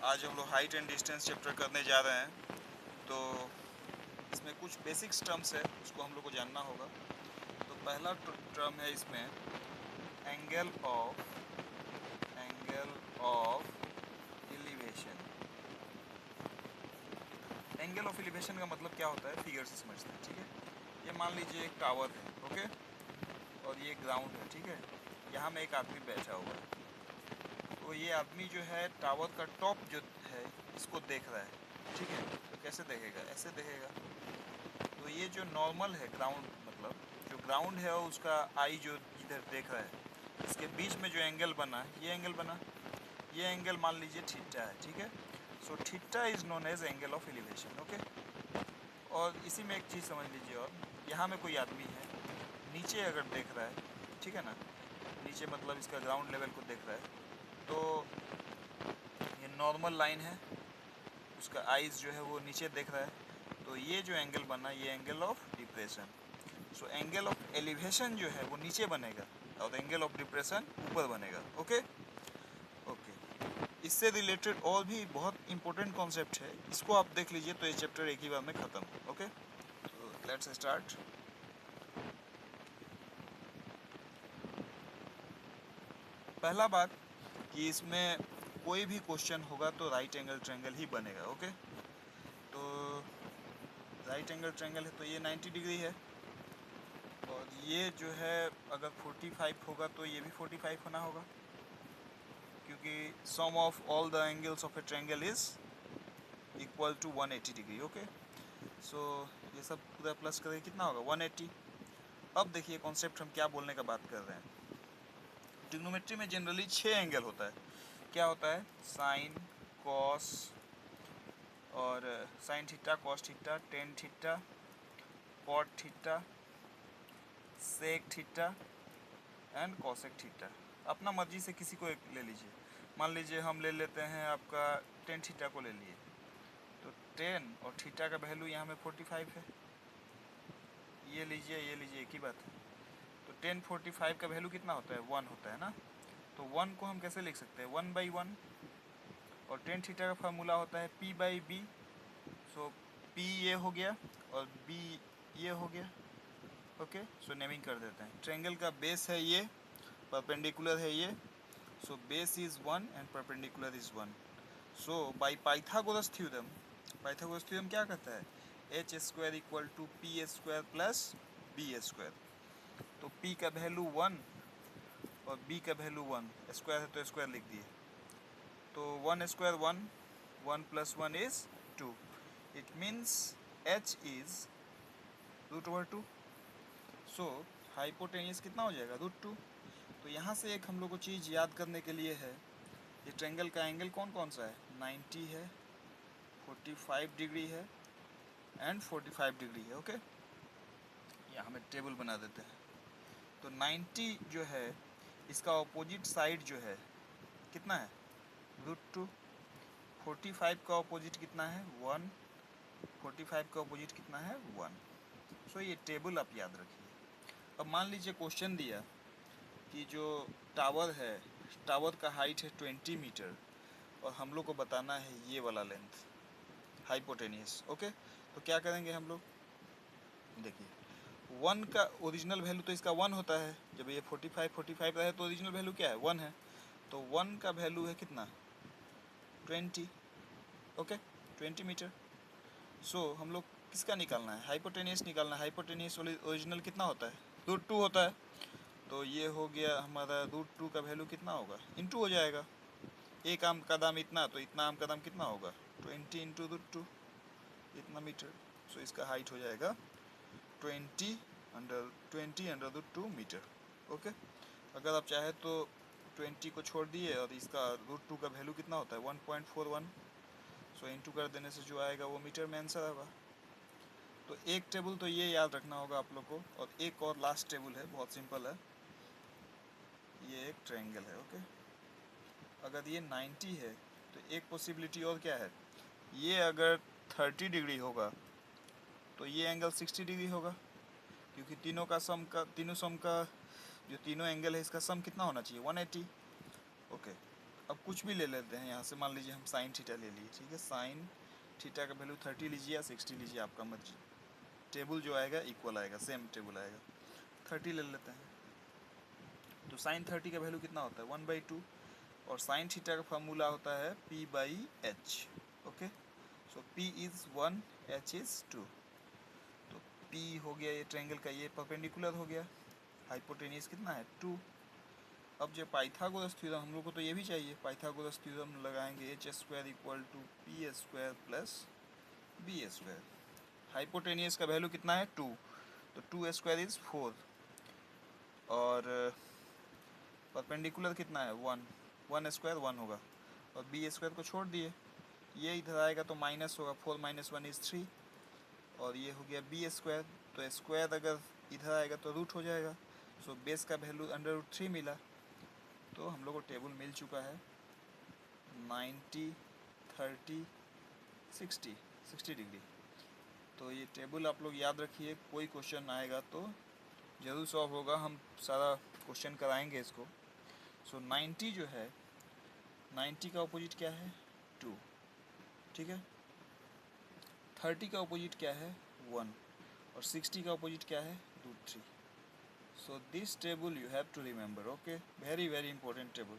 आज हम लोग हाइट एंड डिस्टेंस चैप्टर करने जा रहे हैं। तो इसमें कुछ बेसिक्स टर्म्स है, उसको हम लोग को जानना होगा। तो पहला टर्म है इसमें angle of elevation. Angle of elevation का मतलब क्या होता है, फिगर से समझते हैं। ठीक है, ये मान लीजिए एक टावर है, ओके, और ये ग्राउंड है। ठीक है, यहाँ में एक आदमी बैठा हुआ है। तो ये आदमी जो है टावर का टॉप जो है इसको देख रहा है। ठीक है, तो कैसे देखेगा, ऐसे देखेगा। तो ये जो नॉर्मल है ग्राउंड, मतलब जो ग्राउंड है और उसका आई जो इधर देख रहा है, इसके बीच में जो एंगल बना, ये एंगल बना, ये एंगल मान लीजिए थीटा है। ठीक है, so theta is known as angle of elevation. Okay, और इसी में एक चीज़ समझ लीजिए, और यहाँ में कोई आदमी है, नीचे अगर देख रहा है, ठीक है ना, नीचे मतलब इसका ग्राउंड लेवल को देख रहा है, तो ये नॉर्मल लाइन है, उसका आइज़ जो है वो नीचे देख रहा है। तो ये जो एंगल बना, ये angle of depression. So angle of elevation जो है वो नीचे बनेगा और एंगल ऑफ डिप्रेशन ऊपर बनेगा। ओके ओके, इससे रिलेटेड और भी बहुत इंपॉर्टेंट कॉन्सेप्ट है, इसको आप देख लीजिए तो ये चैप्टर एक ही बार में ख़त्म। ओके, तो लेट्स स्टार्ट। पहला बात कि इसमें कोई भी क्वेश्चन होगा तो राइट एंगल ट्रायंगल ही बनेगा। ओके, तो राइट एंगल ट्रायंगल है तो ये 90 डिग्री है, और ये जो है अगर 45 होगा तो ये भी 45 होना होगा, क्योंकि sum of all the angles of a triangle is equal to 180 degree. Okay, so ये सब पूरा प्लस करें कितना होगा, 180। अब देखिए कॉन्सेप्ट हम क्या बोलने का बात कर रहे हैं। ट्रिग्नोमेट्री में जनरली 6 एंगल होता है। क्या होता है, साइन, कॉस, और sine theta, cos theta, tan theta, cot theta, sec theta and cosec theta. अपना मर्जी से किसी को एक ले लीजिए। मान लीजिए हम ले लेते हैं आपका टेन थीटा को ले लिए, तो टेन और थीटा का वैल्यू यहाँ में 45 है। ये लीजिए, ये लीजिए, एक ही बात है। तो टेन 45 का वैल्यू कितना होता है, 1 होता है ना। तो 1 को हम कैसे लिख सकते हैं, 1/1। और टेन थीटा का फार्मूला होता है P/B। सो P ये हो गया और B ये हो गया। ओके, सो नेमिंग कर देते हैं। ट्रायंगल का बेस है ये, परपेंडिकुलर है ये, so base is 1 and perpendicular is 1। So by Pythagoras theorem, Pythagoras theorem क्या कहता है, h² equal to p² plus b²। तो p का वैल्यू 1 और b का वैल्यू 1, स्क्वायर है तो स्क्वायर लिख दिए। तो 1² 1, 1 + 1 is 2। It means h is √2। So hypotenuse कितना हो जाएगा, √2। तो यहाँ से एक हम लोग को चीज़ याद करने के लिए है, ये ट्रायंगल का एंगल कौन कौन सा है, 90 है, 45 डिग्री है एंड 45 डिग्री है। ओके, यहाँ हमें टेबल बना देते हैं। तो 90 जो है इसका अपोजिट साइड जो है कितना है, √2। 45 का अपोजिट कितना है, 1। 45 का अपोजिट कितना है, 1। सो ये टेबल आप याद रखिए। अब मान लीजिए क्वेश्चन दिया कि जो टावर है, टावर का हाइट है 20 मीटर और हम लोग को बताना है ये वाला लेंथ, हाइपोटेनियस। ओके, तो क्या करेंगे हम लोग, देखिए 1 का ओरिजिनल वैल्यू तो इसका 1 होता है। जब ये 45 रहे तो ओरिजिनल वैल्यू क्या है, 1 है। तो 1 का वैल्यू है कितना, 20। Okay, 20 metre. सो हम लोग किसका निकालना है, हाइपोटेनियस निकालना है। हाइपोटेनियस ओरिजिनल कितना होता है, √2 होता है। तो ये हो गया हमारा √2 का वैल्यू कितना होगा, इंटू हो जाएगा। एक आम का दाम इतना, तो इतना आम का दाम कितना होगा, 20 इंटू √2, इतना मीटर। सो इसका हाइट हो जाएगा 20 √2 मीटर। ओके, अगर आप चाहे तो 20 को छोड़ दिए और इसका √2 का वैल्यू कितना होता है, 1.41। सो इंटू कर देने से जो आएगा वो मीटर में आंसर होगा। तो एक टेबल तो ये याद रखना होगा आप लोग को, और एक और लास्ट टेबल है, बहुत सिंपल है। ये एक ट्रायंगल है। ओके, अगर ये 90 है तो एक पॉसिबिलिटी और क्या है, ये अगर 30 डिग्री होगा तो ये एंगल 60 डिग्री होगा, क्योंकि तीनों सम का जो तीनों एंगल है इसका सम कितना होना चाहिए, 180। ओके, अब कुछ भी ले लेते हैं यहाँ से, मान लीजिए हम साइन थीटा ले लिए, ठीक है। साइन थीटा का वैल्यू 30 लीजिए या 60 लीजिए, आपका मर्जी। टेबल जो आएगा इक्वल आएगा, सेम टेबल आएगा। 30 ले लेते हैं, तो साइन 30 का वैल्यू कितना होता है 1/2, और साइन थीटा का फार्मूला होता है p/h। Okay, so p is 1, h is 2। तो p हो गया ये ट्रायंगल का, ये परपेंडिकुलर हो गया। हाइपोटेनियस कितना है 2। अब जो पाइथागोरस थ्योरम, हम लोग को तो ये भी चाहिए। पाइथागोरस थ्योरम लगाएंगे, h² equal to p² plus b²। Hypotenuse का वैल्यू कितना है 2, तो 2² इज़ 4, और परपेंडिकुलर कितना है 1, 1² 1 होगा, और b² को छोड़ दिए, ये इधर आएगा तो माइनस होगा, 4 - 1 इज़ 3, और ये हो गया b²। तो स्क्वायर अगर इधर आएगा तो रूट हो जाएगा, सो बेस का वैल्यू √3 मिला। तो हम लोग को टेबल मिल चुका है 90, 30, 60 डिग्री। तो ये टेबल आप लोग याद रखिए, कोई क्वेश्चन आएगा तो ज़रूर सॉल्व होगा, हम सारा क्वेश्चन कराएंगे इसको। सो 90 जो है, 90 का अपोजिट क्या है 2, ठीक है। 30 का अपोजिट क्या है 1, और 60 का अपोजिट क्या है √3। So this table you have to remember, okay, very very important table.